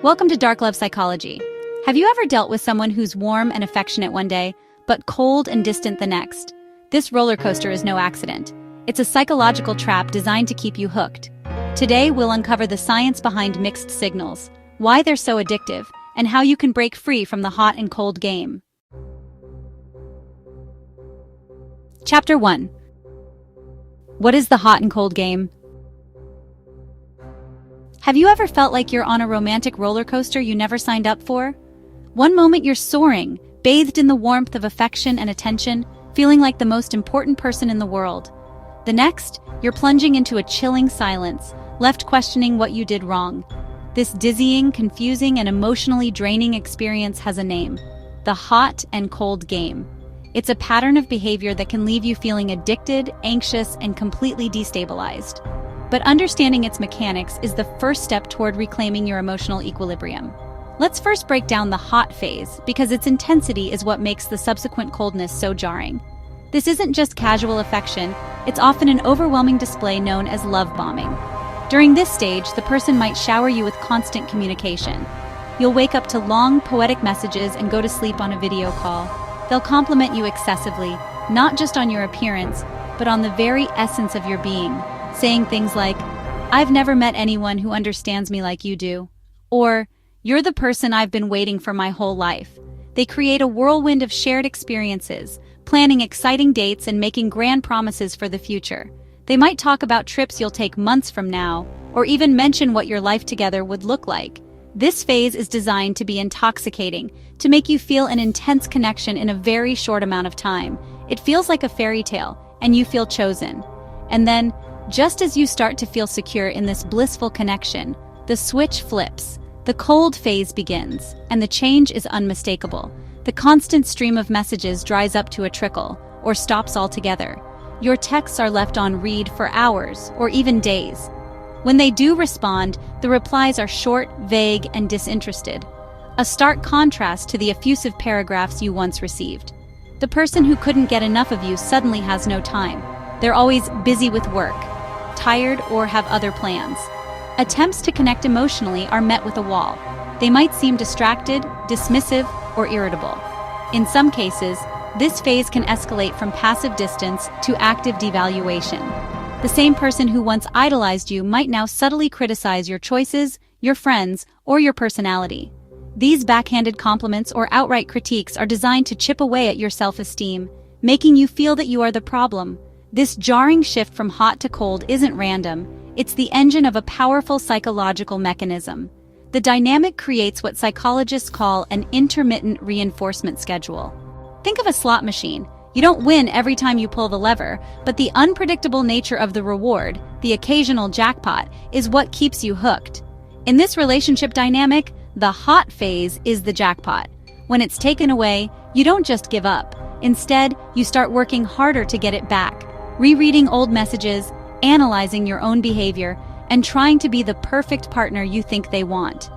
Welcome to Dark Love Psychology. Have you ever dealt with someone who's warm and affectionate one day, but cold and distant the next? This roller coaster is no accident. It's a psychological trap designed to keep you hooked. Today, we'll uncover the science behind mixed signals, why they're so addictive, and how you can break free from the hot and cold game. Chapter 1. What is the hot and cold game? Have you ever felt like you're on a romantic roller coaster you never signed up for? One moment you're soaring, bathed in the warmth of affection and attention, feeling like the most important person in the world. The next, you're plunging into a chilling silence, left questioning what you did wrong. This dizzying, confusing, and emotionally draining experience has a name: the hot and cold game. It's a pattern of behavior that can leave you feeling addicted, anxious, and completely destabilized. But understanding its mechanics is the first step toward reclaiming your emotional equilibrium. Let's first break down the hot phase, because its intensity is what makes the subsequent coldness so jarring. This isn't just casual affection, it's often an overwhelming display known as love bombing. During this stage, the person might shower you with constant communication. You'll wake up to long, poetic messages and go to sleep on a video call. They'll compliment you excessively, not just on your appearance, but on the very essence of your being, saying things like, "I've never met anyone who understands me like you do," or "You're the person I've been waiting for my whole life." They create a whirlwind of shared experiences, planning exciting dates and making grand promises for the future. They might talk about trips you'll take months from now, or even mention what your life together would look like. This phase is designed to be intoxicating, to make you feel an intense connection in a very short amount of time. It feels like a fairy tale, and you feel chosen. And then, just as you start to feel secure in this blissful connection, the switch flips. The cold phase begins, and the change is unmistakable. The constant stream of messages dries up to a trickle, or stops altogether. Your texts are left on read for hours, or even days. When they do respond, the replies are short, vague, and disinterested. A stark contrast to the effusive paragraphs you once received. The person who couldn't get enough of you suddenly has no time. They're always busy with work, tired, or have other plans. Attempts to connect emotionally are met with a wall. They might seem distracted, dismissive, or irritable. In some cases, this phase can escalate from passive distance to active devaluation. The same person who once idolized you might now subtly criticize your choices, your friends, or your personality. These backhanded compliments or outright critiques are designed to chip away at your self-esteem, making you feel that you are the problem. This jarring shift from hot to cold isn't random. It's the engine of a powerful psychological mechanism. The dynamic creates what psychologists call an intermittent reinforcement schedule. Think of a slot machine. You don't win every time you pull the lever, but the unpredictable nature of the reward, the occasional jackpot, is what keeps you hooked. In this relationship dynamic, the hot phase is the jackpot. When it's taken away, you don't just give up. Instead, you start working harder to get it back, rereading old messages, analyzing your own behavior, and trying to be the perfect partner you think they want.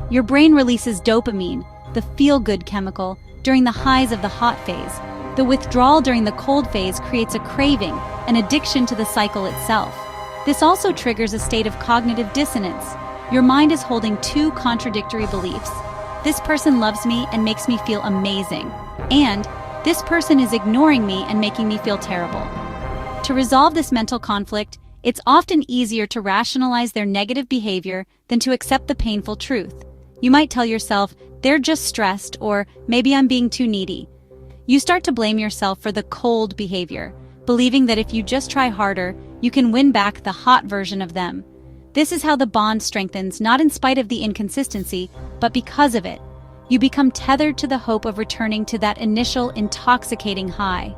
Your brain releases dopamine, the feel-good chemical, during the highs of the hot phase. The withdrawal during the cold phase creates a craving, an addiction to the cycle itself. This also triggers a state of cognitive dissonance. Your mind is holding two contradictory beliefs. This person loves me and makes me feel amazing. And this person is ignoring me and making me feel terrible. To resolve this mental conflict, it's often easier to rationalize their negative behavior than to accept the painful truth. You might tell yourself, "They're just stressed," or "Maybe I'm being too needy." You start to blame yourself for the cold behavior, believing that if you just try harder, you can win back the hot version of them. This is how the bond strengthens, not in spite of the inconsistency, but because of it. You become tethered to the hope of returning to that initial intoxicating high.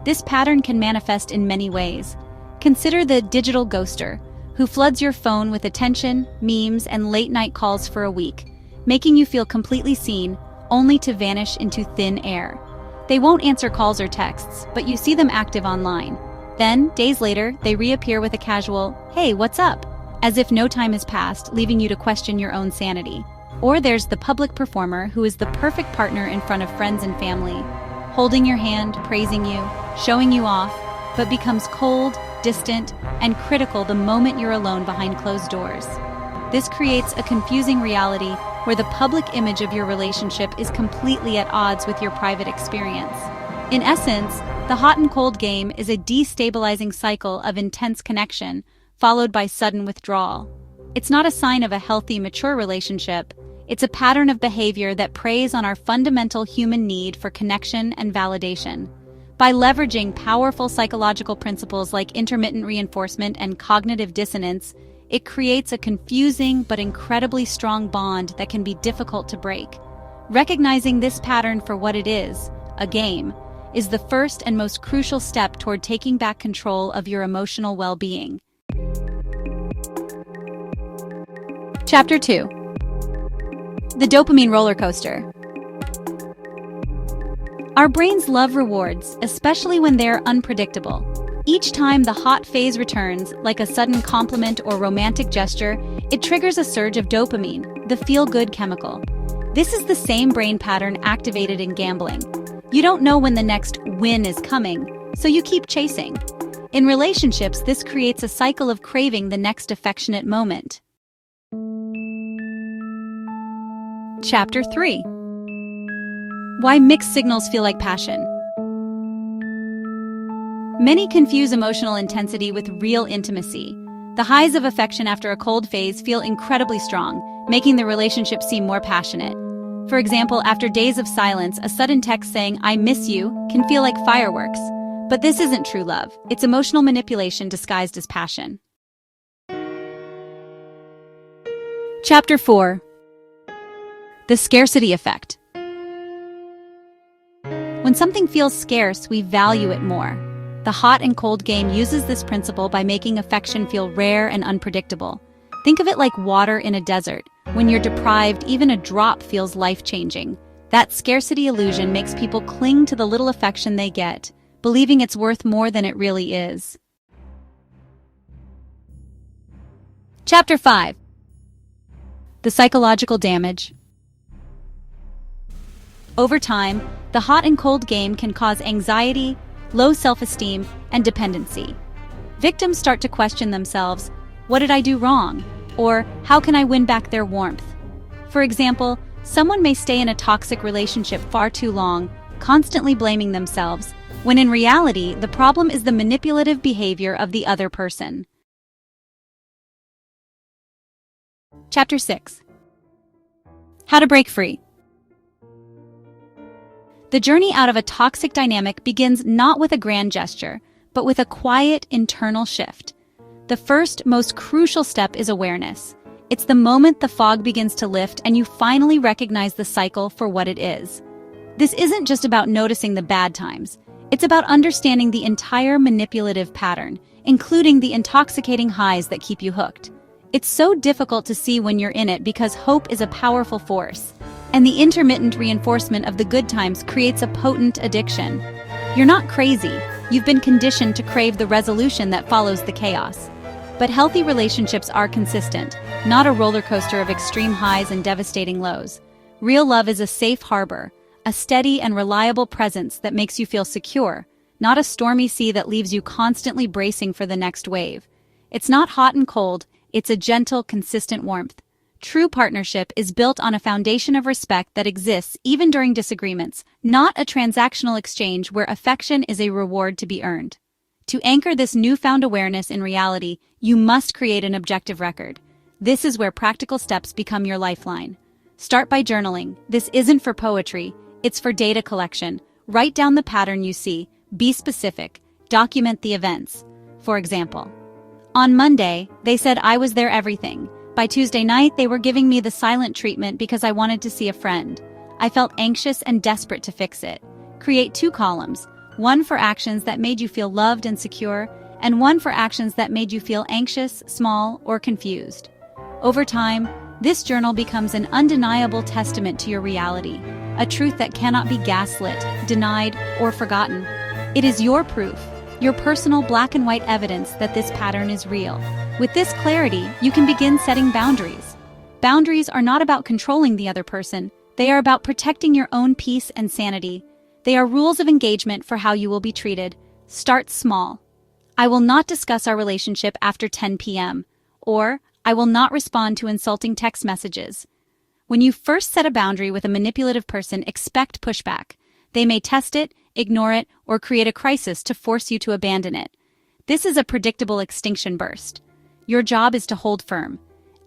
This pattern can manifest in many ways. Consider the digital ghoster, who floods your phone with attention, memes, and late-night calls for a week, making you feel completely seen, only to vanish into thin air. They won't answer calls or texts, but you see them active online. Then, days later, they reappear with a casual, "Hey, what's up?" as if no time has passed, leaving you to question your own sanity. Or there's the public performer who is the perfect partner in front of friends and family, holding your hand, praising you, showing you off, but becomes cold, distant, and critical the moment you're alone behind closed doors. This creates a confusing reality where the public image of your relationship is completely at odds with your private experience. In essence, the hot and cold game is a destabilizing cycle of intense connection, followed by sudden withdrawal. It's not a sign of a healthy, mature relationship. It's a pattern of behavior that preys on our fundamental human need for connection and validation. By leveraging powerful psychological principles like intermittent reinforcement and cognitive dissonance, it creates a confusing but incredibly strong bond that can be difficult to break. Recognizing this pattern for what it is, a game, is the first and most crucial step toward taking back control of your emotional well-being. Chapter 2. The dopamine roller coaster. Our brains love rewards, especially when they're unpredictable. Each time the hot phase returns, like a sudden compliment or romantic gesture, it triggers a surge of dopamine, the feel-good chemical. This is the same brain pattern activated in gambling. You don't know when the next win is coming, so you keep chasing. In relationships, this creates a cycle of craving the next affectionate moment. Chapter 3. Why mixed signals feel like passion. Many confuse emotional intensity with real intimacy. The highs of affection after a cold phase feel incredibly strong, making the relationship seem more passionate. For example, after days of silence, a sudden text saying, "I miss you," can feel like fireworks. But this isn't true love. It's emotional manipulation disguised as passion. Chapter 4. The scarcity effect. When something feels scarce, we value it more. The hot and cold game uses this principle by making affection feel rare and unpredictable. Think of it like water in a desert. When you're deprived, even a drop feels life-changing. That scarcity illusion makes people cling to the little affection they get, believing it's worth more than it really is. Chapter 5. The psychological damage. Over time, the hot and cold game can cause anxiety, low self-esteem, and dependency. Victims start to question themselves, "What did I do wrong?" Or, "How can I win back their warmth?" For example, someone may stay in a toxic relationship far too long, constantly blaming themselves, when in reality, the problem is the manipulative behavior of the other person. Chapter 6. How to break free. The journey out of a toxic dynamic begins not with a grand gesture, but with a quiet internal shift. The first, most crucial step is awareness. It's the moment the fog begins to lift and you finally recognize the cycle for what it is. This isn't just about noticing the bad times. It's about understanding the entire manipulative pattern, including the intoxicating highs that keep you hooked. It's so difficult to see when you're in it because hope is a powerful force, and the intermittent reinforcement of the good times creates a potent addiction. You're not crazy. You've been conditioned to crave the resolution that follows the chaos. But healthy relationships are consistent, not a roller coaster of extreme highs and devastating lows. Real love is a safe harbor, a steady and reliable presence that makes you feel secure, not a stormy sea that leaves you constantly bracing for the next wave. It's not hot and cold, it's a gentle, consistent warmth. True partnership is built on a foundation of respect that exists even during disagreements, not a transactional exchange where affection is a reward to be earned. To anchor this newfound awareness in reality, you must create an objective record. This is where practical steps become your lifeline. Start by journaling. This isn't for poetry, it's for data collection. Write down the pattern you see, be specific, document the events. For example, on Monday, they said I was their everything. By Tuesday night, they were giving me the silent treatment because I wanted to see a friend. I felt anxious and desperate to fix it. Create 2 columns, one for actions that made you feel loved and secure, and one for actions that made you feel anxious, small, or confused. Over time, this journal becomes an undeniable testament to your reality, a truth that cannot be gaslit, denied, or forgotten. It is your proof, your personal black and white evidence that this pattern is real. With this clarity, you can begin setting boundaries. Boundaries are not about controlling the other person. They are about protecting your own peace and sanity. They are rules of engagement for how you will be treated. Start small. I will not discuss our relationship after 10 p.m. Or, I will not respond to insulting text messages. When you first set a boundary with a manipulative person, expect pushback. They may test it, ignore it, or create a crisis to force you to abandon it. This is a predictable extinction burst. Your job is to hold firm.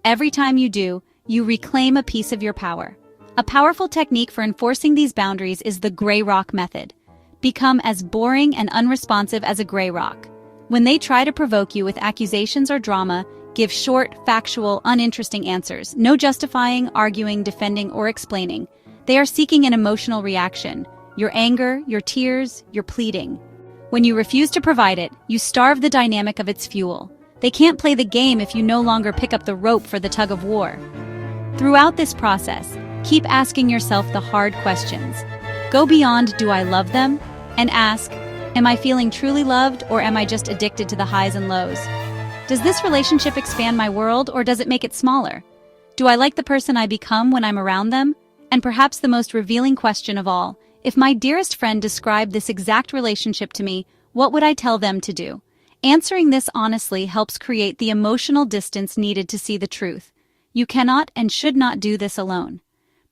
Every time you do, you reclaim a piece of your power. A powerful technique for enforcing these boundaries is the gray rock method. Become as boring and unresponsive as a gray rock. When they try to provoke you with accusations or drama, give short, factual, uninteresting answers. No justifying, arguing, defending, or explaining. They are seeking an emotional reaction. Your anger, your tears, your pleading. When you refuse to provide it, you starve the dynamic of its fuel. They can't play the game if you no longer pick up the rope for the tug of war. Throughout this process, keep asking yourself the hard questions. Go beyond "do I love them?" and ask, am I feeling truly loved, or am I just addicted to the highs and lows? Does this relationship expand my world, or does it make it smaller? Do I like the person I become when I'm around them? And perhaps the most revealing question of all, if my dearest friend described this exact relationship to me, what would I tell them to do? Answering this honestly helps create the emotional distance needed to see the truth. You cannot and should not do this alone.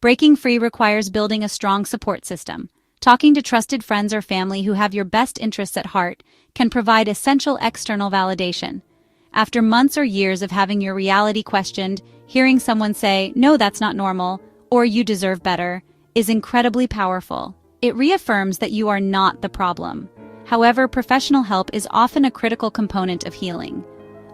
Breaking free requires building a strong support system. Talking to trusted friends or family who have your best interests at heart can provide essential external validation. After months or years of having your reality questioned, hearing someone say, "No, that's not normal," or "You deserve better," is incredibly powerful. It reaffirms that you are not the problem. However, professional help is often a critical component of healing.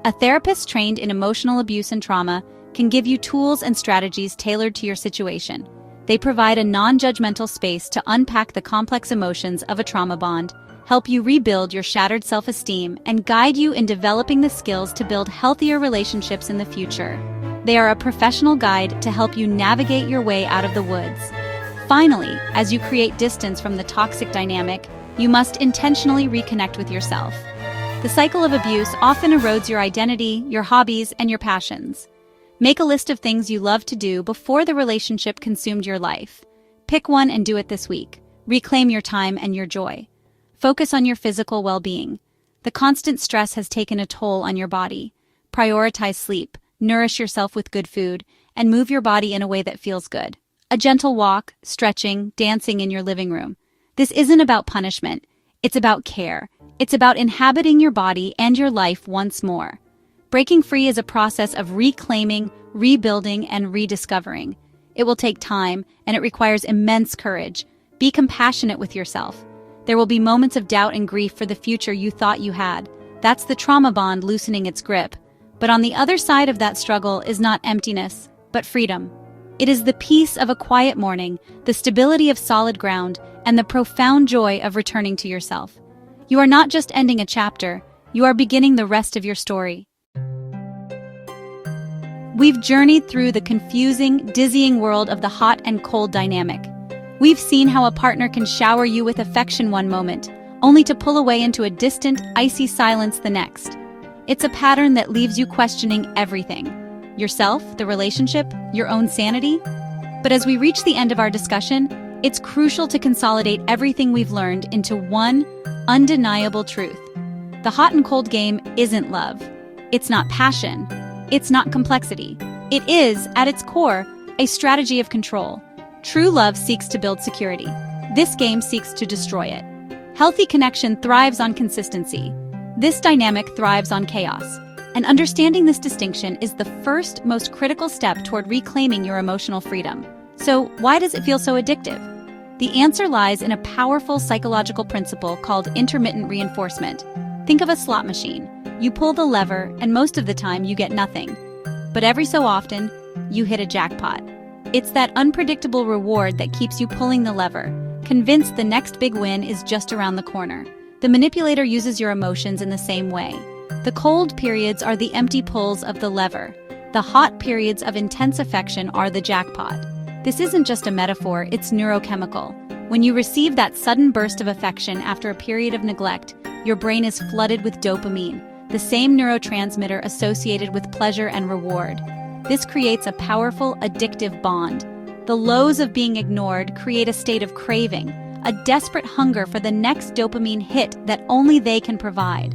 A therapist trained in emotional abuse and trauma can give you tools and strategies tailored to your situation. They provide a non-judgmental space to unpack the complex emotions of a trauma bond, help you rebuild your shattered self-esteem, and guide you in developing the skills to build healthier relationships in the future. They are a professional guide to help you navigate your way out of the woods. Finally, as you create distance from the toxic dynamic, you must intentionally reconnect with yourself. The cycle of abuse often erodes your identity, your hobbies, and your passions. Make a list of things you love to do before the relationship consumed your life. Pick one and do it this week. Reclaim your time and your joy. Focus on your physical well-being. The constant stress has taken a toll on your body. Prioritize sleep, nourish yourself with good food, and move your body in a way that feels good. A gentle walk, stretching, dancing in your living room. This isn't about punishment. It's about care. It's about inhabiting your body and your life once more. Breaking free is a process of reclaiming, rebuilding, and rediscovering. It will take time, and it requires immense courage. Be compassionate with yourself. There will be moments of doubt and grief for the future you thought you had. That's the trauma bond loosening its grip. But on the other side of that struggle is not emptiness, but freedom. It is the peace of a quiet morning, the stability of solid ground, and the profound joy of returning to yourself. You are not just ending a chapter, you are beginning the rest of your story. We've journeyed through the confusing, dizzying world of the hot and cold dynamic. We've seen how a partner can shower you with affection one moment, only to pull away into a distant, icy silence the next. It's a pattern that leaves you questioning everything. Yourself, the relationship, your own sanity. But as we reach the end of our discussion, it's crucial to consolidate everything we've learned into one undeniable truth. The hot and cold game isn't love. It's not passion. It's not complexity. It is, at its core, a strategy of control. True love seeks to build security. This game seeks to destroy it. Healthy connection thrives on consistency. This dynamic thrives on chaos. And understanding this distinction is the first, most critical step toward reclaiming your emotional freedom. So, why does it feel so addictive? The answer lies in a powerful psychological principle called intermittent reinforcement. Think of a slot machine. You pull the lever, and most of the time you get nothing. But every so often, you hit a jackpot. It's that unpredictable reward that keeps you pulling the lever, convinced the next big win is just around the corner. The manipulator uses your emotions in the same way. The cold periods are the empty pulls of the lever. The hot periods of intense affection are the jackpot. This isn't just a metaphor, it's neurochemical. When you receive that sudden burst of affection after a period of neglect, your brain is flooded with dopamine, the same neurotransmitter associated with pleasure and reward. This creates a powerful, addictive bond. The lows of being ignored create a state of craving, a desperate hunger for the next dopamine hit that only they can provide.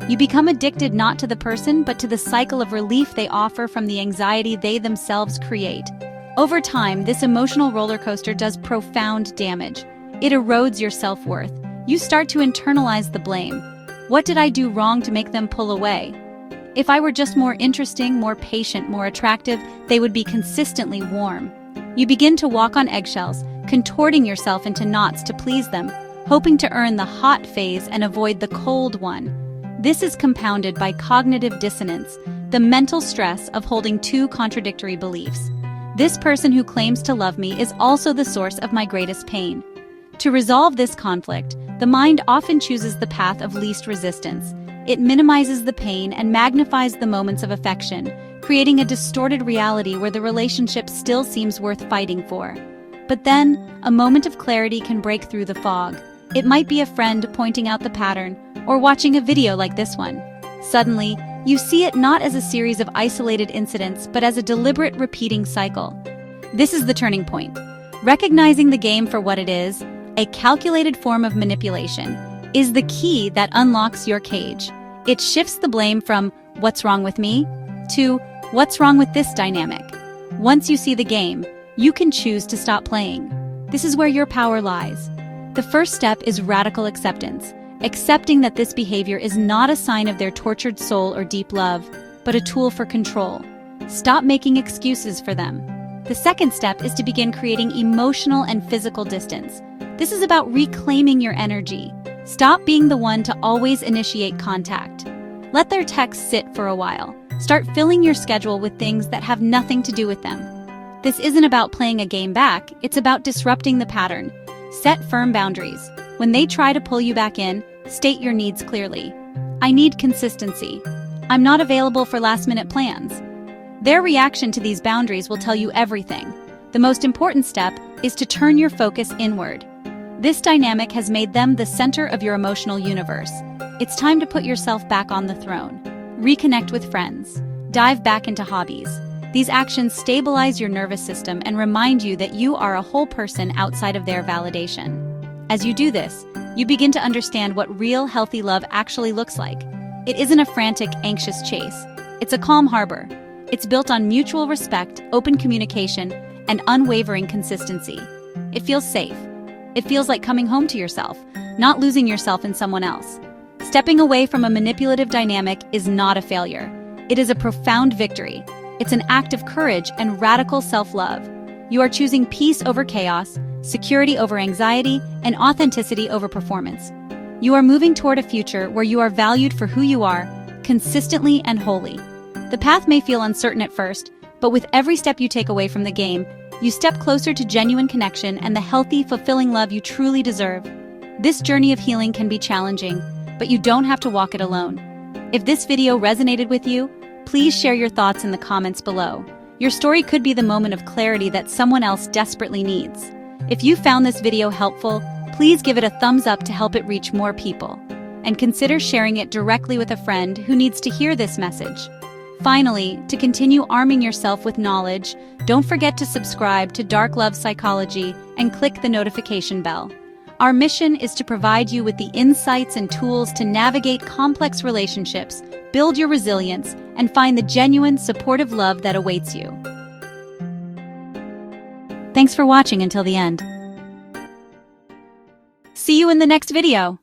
You become addicted not to the person, but to the cycle of relief they offer from the anxiety they themselves create. Over time, this emotional roller coaster does profound damage. It erodes your self-worth. You start to internalize the blame. What did I do wrong to make them pull away? If I were just more interesting, more patient, more attractive, they would be consistently warm. You begin to walk on eggshells, contorting yourself into knots to please them, hoping to earn the hot phase and avoid the cold one. This is compounded by cognitive dissonance, the mental stress of holding two contradictory beliefs. This person who claims to love me is also the source of my greatest pain. To resolve this conflict, the mind often chooses the path of least resistance. It minimizes the pain and magnifies the moments of affection, creating a distorted reality where the relationship still seems worth fighting for. But then, a moment of clarity can break through the fog. It might be a friend pointing out the pattern, or watching a video like this one. Suddenly, you see it not as a series of isolated incidents, but as a deliberate repeating cycle. This is the turning point. Recognizing the game for what it is, a calculated form of manipulation, is the key that unlocks your cage. It shifts the blame from "what's wrong with me?" to "what's wrong with this dynamic?" Once you see the game, you can choose to stop playing. This is where your power lies. The first step is radical acceptance, accepting that this behavior is not a sign of their tortured soul or deep love, but a tool for control. Stop making excuses for them. The second step is to begin creating emotional and physical distance. This is about reclaiming your energy. Stop being the one to always initiate contact. Let their texts sit for a while. Start filling your schedule with things that have nothing to do with them. This isn't about playing a game back, it's about disrupting the pattern. Set firm boundaries. When they try to pull you back in, state your needs clearly. I need consistency. I'm not available for last-minute plans. Their reaction to these boundaries will tell you everything. The most important step is to turn your focus inward. This dynamic has made them the center of your emotional universe. It's time to put yourself back on the throne. Reconnect with friends. Dive back into hobbies. These actions stabilize your nervous system and remind you that you are a whole person outside of their validation. As you do this, you begin to understand what real, healthy love actually looks like. It isn't a frantic, anxious chase. It's a calm harbor. It's built on mutual respect, open communication, and unwavering consistency. It feels safe. It feels like coming home to yourself, not losing yourself in someone else. Stepping away from a manipulative dynamic is not a failure. It is a profound victory. It's an act of courage and radical self-love. You are choosing peace over chaos, security over anxiety, and authenticity over performance. You are moving toward a future where you are valued for who you are, consistently and wholly. The path may feel uncertain at first, but with every step you take away from the game, you step closer to genuine connection and the healthy, fulfilling love you truly deserve. This journey of healing can be challenging, but you don't have to walk it alone. If this video resonated with you, please share your thoughts in the comments below. Your story could be the moment of clarity that someone else desperately needs. If you found this video helpful, please give it a thumbs up to help it reach more people. And consider sharing it directly with a friend who needs to hear this message. Finally, to continue arming yourself with knowledge, don't forget to subscribe to Dark Love Psychology and click the notification bell. Our mission is to provide you with the insights and tools to navigate complex relationships, build your resilience, and find the genuine, supportive love that awaits you. Thanks for watching until the end. See you in the next video.